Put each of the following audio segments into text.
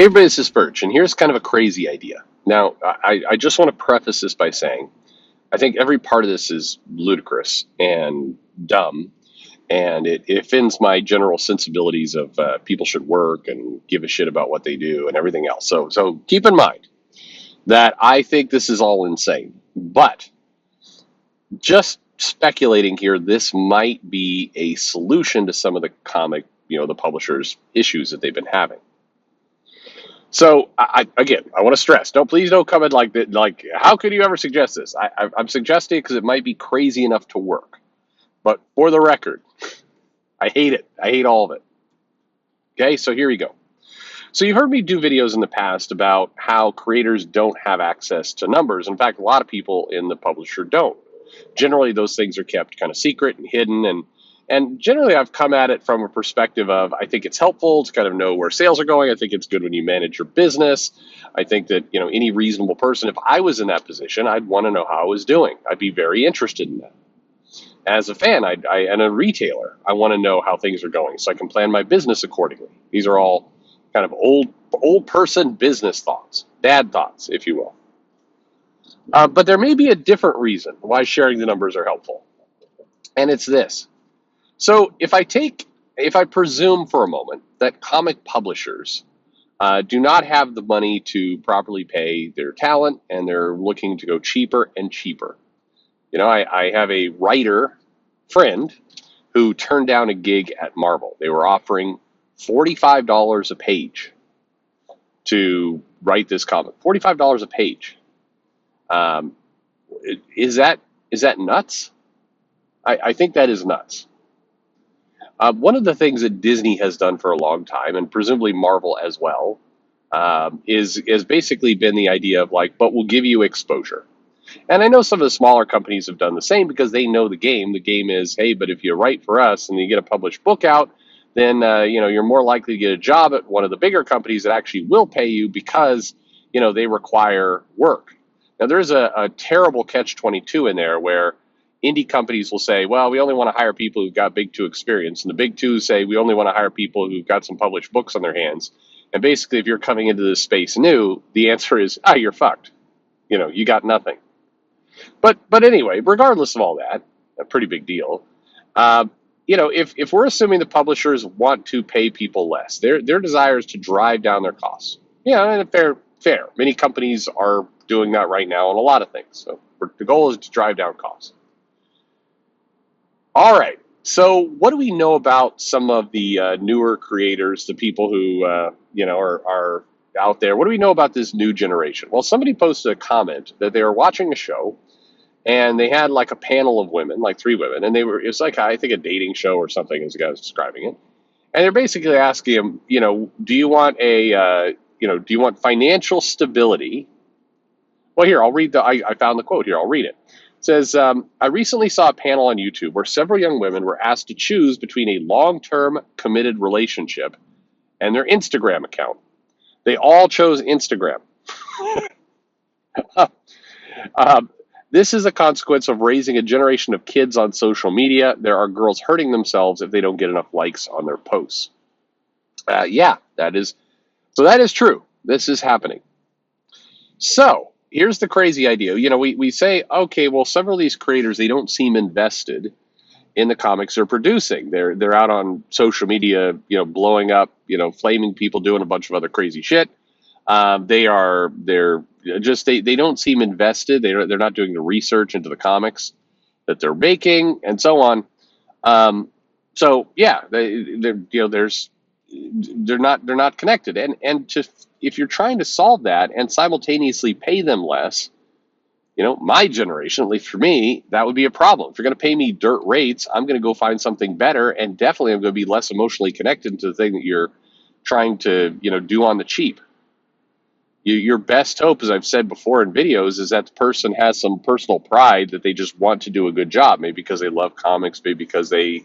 Hey everybody, this is Perch, and here's kind of a crazy idea. Now, I just want to preface this by saying I think every part of this is ludicrous and dumb, and it offends my general sensibilities of people should work and give a shit about what they do and everything else. So keep in mind that I think this is all insane. But just speculating here, this might be a solution to some of the the publishers' issues that they've been having. So again, I want to stress: please don't come in like that. Like, how could you ever suggest this? I'm suggesting it because it might be crazy enough to work. But for the record, I hate it. I hate all of it. Okay, so here you go. So you've heard me do videos in the past about how creators don't have access to numbers. In fact, a lot of people in the publisher don't. Generally, those things are kept kind of secret and hidden, and generally I've come at it from a perspective of I think it's helpful to kind of know where sales are going. I think it's good when you manage your business. I think that any reasonable person, if I was in that position, I'd want to know how I was doing. I'd be very interested in that. As a fan, and a retailer, I want to know how things are going so I can plan my business accordingly. These are all kind of old person business thoughts, dad thoughts, if you will. But there may be a different reason why sharing the numbers are helpful, and it's this. So if I presume for a moment that comic publishers do not have the money to properly pay their talent and they're looking to go cheaper and cheaper. I have a writer friend who turned down a gig at Marvel. They were offering $45 a page to write this comic. $45 a page. Is that nuts? I think that is nuts. One of the things that Disney has done for a long time, and presumably Marvel as well, is basically been the idea of like, but we'll give you exposure. And I know some of the smaller companies have done the same because they know the game. The game is, hey, but if you write for us and you get a published book out, then you're more likely to get a job at one of the bigger companies that actually will pay you because they require work. Now there's a terrible catch-22 in there where indie companies will say, well, we only want to hire people who've got Big Two experience, and the Big Two say we only want to hire people who've got some published books on their hands. And basically, if you're coming into this space new, the answer is, you're fucked. You got nothing. But anyway, regardless of all that, a pretty big deal. If we're assuming the publishers want to pay people less, their desire is to drive down their costs. And fair. Many companies are doing that right now on a lot of things. So the goal is to drive down costs. All right. So what do we know about some of the newer creators, the people who are out there? What do we know about this new generation? Well, somebody posted a comment that they were watching a show. And they had like a panel of women, like 3 women, and it was like, I think, a dating show or something, as the guy was describing it. And they're basically asking him, do you want do you want financial stability? Well, here, I'll read I found the quote here. I'll read it. It says, I recently saw a panel on YouTube where several young women were asked to choose between a long-term committed relationship and their Instagram account. They all chose Instagram. This is a consequence of raising a generation of kids on social media. There are girls hurting themselves if they don't get enough likes on their posts. That is true. This is happening. So here's the crazy idea. We say, okay, well, several of these creators, they don't seem invested in the comics they're producing. They're out on social media, blowing up, flaming people, doing a bunch of other crazy shit. They're don't seem invested. They're not doing the research into the comics that they're making and so on. They're not connected. And if you're trying to solve that and simultaneously pay them less, my generation, at least for me, that would be a problem. If you're going to pay me dirt rates, I'm going to go find something better, and definitely I'm going to be less emotionally connected to the thing that you're trying to do on the cheap. Your best hope, as I've said before in videos, is that the person has some personal pride that they just want to do a good job. Maybe because they love comics, maybe because they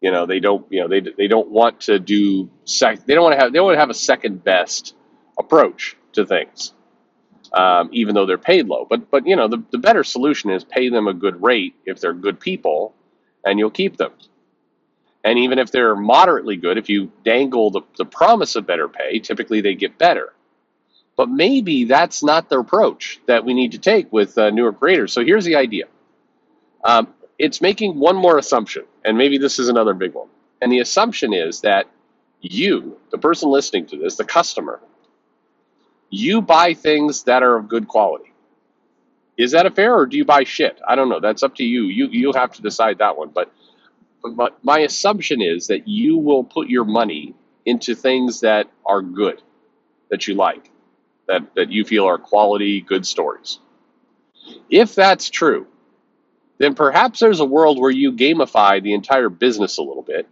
don't want to do they don't want to have a second best approach to things, even though they're paid low. But the better solution is pay them a good rate if they're good people, and you'll keep them. And even if they're moderately good, if you dangle the promise of better pay, typically they get better. But maybe that's not the approach that we need to take with newer creators. So here's the idea. It's making one more assumption, and maybe this is another big one. And the assumption is that you, the person listening to this, the customer, you buy things that are of good quality. Is that a fair, or do you buy shit? I don't know. That's up to you. You have to decide that one. But my assumption is that you will put your money into things that are good, that you like, that you feel are quality, good stories. If that's true, then perhaps there's a world where you gamify the entire business a little bit,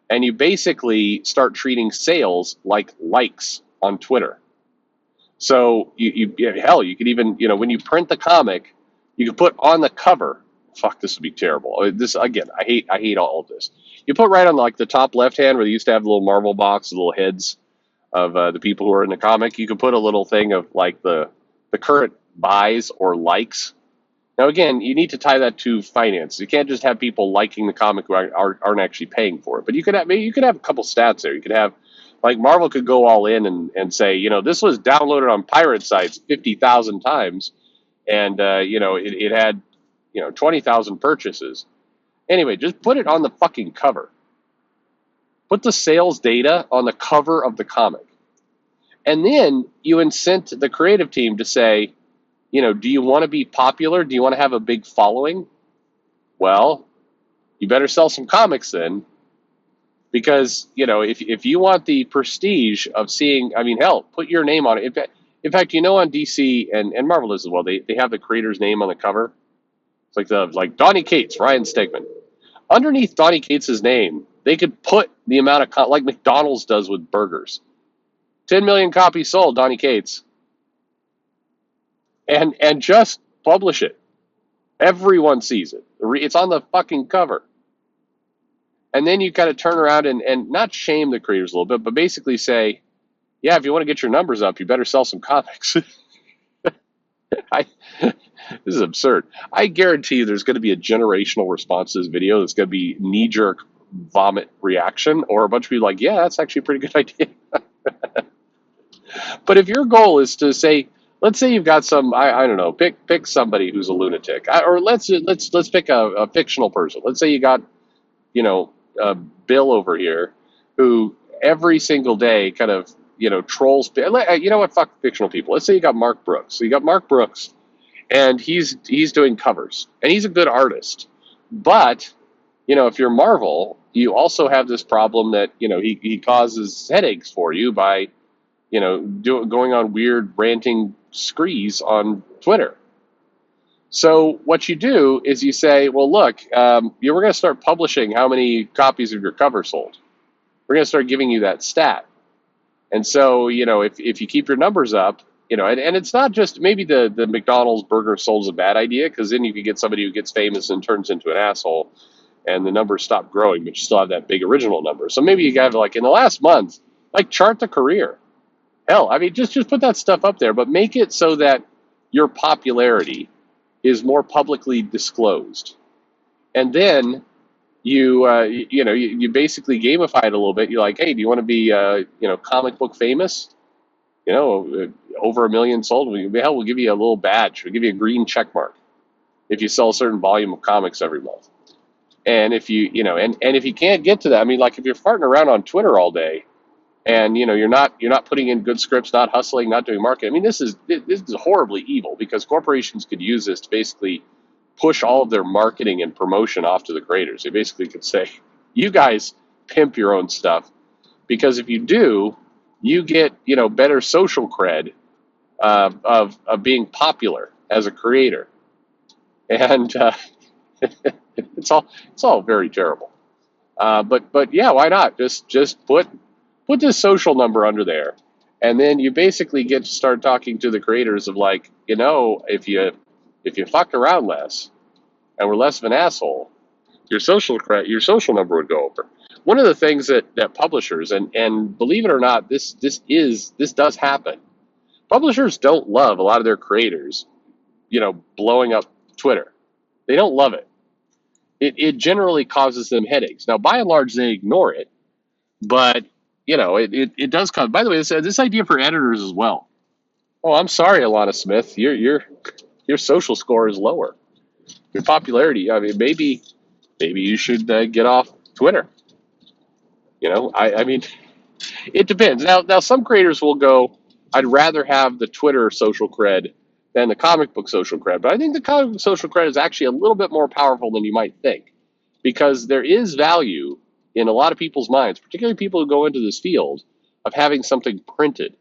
and you basically start treating sales like likes on Twitter. So you could even, when you print the comic, you could put on the cover. Fuck, this would be terrible. This again, I hate all of this. You put right on like the top left hand where they used to have the little Marvel box, the little heads of the people who are in the comic. You could put a little thing of like the current buys or likes. Now again, you need to tie that to finance. You can't just have people liking the comic who aren't actually paying for it. But you could have a couple stats there. You could have, like, Marvel could go all in and say, this was downloaded on pirate sites 50,000 times, and it had 20,000 purchases. Anyway, just put it on the fucking cover. Put the sales data on the cover of the comic, and then you incent the creative team to say, do you want to be popular? Do you want to have a big following? Well, you better sell some comics then, because, if you want the prestige of seeing, hell, put your name on it. In fact, on DC and Marvel as well, they have the creator's name on the cover. It's like Donny Cates, Ryan Stegman. Underneath Donny Cates' name, they could put the amount of, like McDonald's does with burgers. 10 million copies sold, Donny Cates. And just publish it. Everyone sees it. It's on the fucking cover. And then you kind of turn around and not shame the creators a little bit, but basically say, yeah, if you want to get your numbers up, you better sell some comics. This is absurd. I guarantee you there's going to be a generational response to this video that's going to be knee-jerk vomit reaction, or a bunch of people like, yeah, that's actually a pretty good idea. But if your goal is to say, let's say you've got some, I don't know, pick somebody who's a lunatic, or let's pick a fictional person. Let's say you got, Bill over here, who every single day kind of, trolls. Fuck fictional people. Let's say you got Mark Brooks. So you got Mark Brooks, and he's doing covers, and he's a good artist. But, if you're Marvel, you also have this problem that, he causes headaches for you by, going on weird ranting screes on Twitter. So what you do is you say, well, look, we're going to start publishing how many copies of your cover sold. We're going to start giving you that stat. And so, if you keep your numbers up, and it's not just, maybe the McDonald's burger sold is a bad idea, because then you could get somebody who gets famous and turns into an asshole, and the numbers stop growing, but you still have that big original number. So maybe you got to, like, in the last month, like, chart the career. Hell, just put that stuff up there, but make it so that your popularity is more publicly disclosed. And then you basically gamify it a little bit. You're like, hey, do you want to be comic book famous? Over 1 million sold. We'll give you a little badge. We'll give you a green check mark if you sell a certain volume of comics every month. And if you if you can't get to that, like, if you're farting around on Twitter all day, and you're not putting in good scripts, not hustling, not doing marketing. This is horribly evil, because corporations could use this to basically push all of their marketing and promotion off to the creators. They basically could say, you guys pimp your own stuff, because if you do, you get better social cred of being popular as a creator, and it's all very terrible. But yeah, why not just put this social number under there, and then you basically get to start talking to the creators of, like, if you fucked around less and were less of an asshole, your social number would go over. One of the things that publishers, and believe it or not, this does happen. Publishers don't love a lot of their creators, blowing up Twitter. They don't love it. it generally causes them headaches. Now, by and large, they ignore it, but it does cause. By the way, this idea for editors as well. Oh, I'm sorry, Alana Smith, your social score is lower. Your popularity. I mean, maybe you should get off Twitter. I mean, it depends. Now some creators will go, I'd rather have the Twitter social cred than the comic book social cred. But I think the comic book social cred is actually a little bit more powerful than you might think, because there is value in a lot of people's minds, particularly people who go into this field, of having something printed.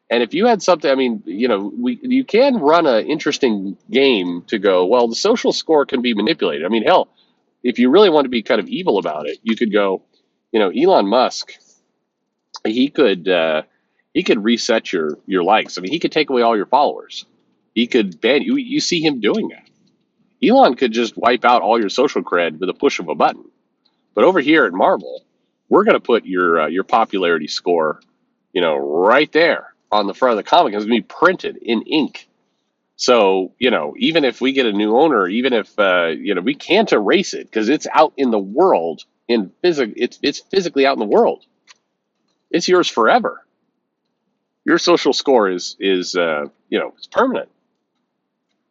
And if you had something, I mean, you can run an interesting game to go, well, the social score can be manipulated. I mean, hell, if you really want to be kind of evil about it, you could go, Elon Musk, he could reset your likes. I mean, he could take away all your followers. He could ban you. You see him doing that. Elon could just wipe out all your social cred with a push of a button. But over here at Marvel, we're going to put your popularity score, right there on the front of the comic. It's going to be printed in ink. So, even if we get a new owner, even if we can't erase it because it's out in the world it's physically out in the world. It's yours forever. Your social score is it's permanent.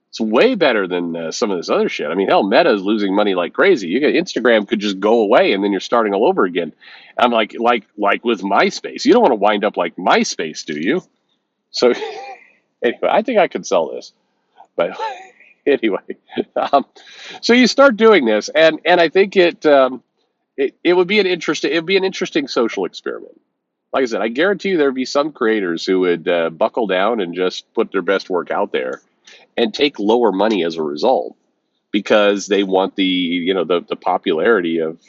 It's way better than some of this other shit. I mean, hell, Meta is losing money like crazy. Instagram could just go away and then you're starting all over again. I'm like with MySpace. You don't want to wind up like MySpace, do you? So anyway, I think I could sell this. But anyway, so you start doing this, and I think it would be an interesting social experiment. Like I said, I guarantee you there would be some creators who would buckle down and just put their best work out there and take lower money as a result, because they want the popularity of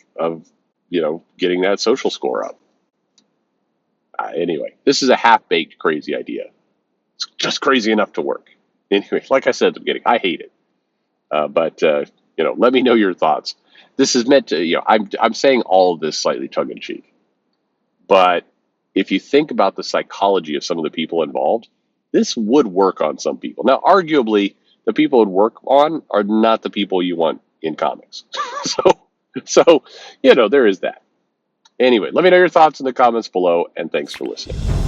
getting that social score up. Anyway, this is a half-baked crazy idea. It's just crazy enough to work. Anyway, like I said at the beginning, I hate it. But let me know your thoughts. This is meant to, I'm saying all of this slightly tongue in cheek, but if you think about the psychology of some of the people involved, this would work on some people. Now, arguably, the people it would work on are not the people you want in comics. so there is that. Anyway, let me know your thoughts in the comments below, and thanks for listening.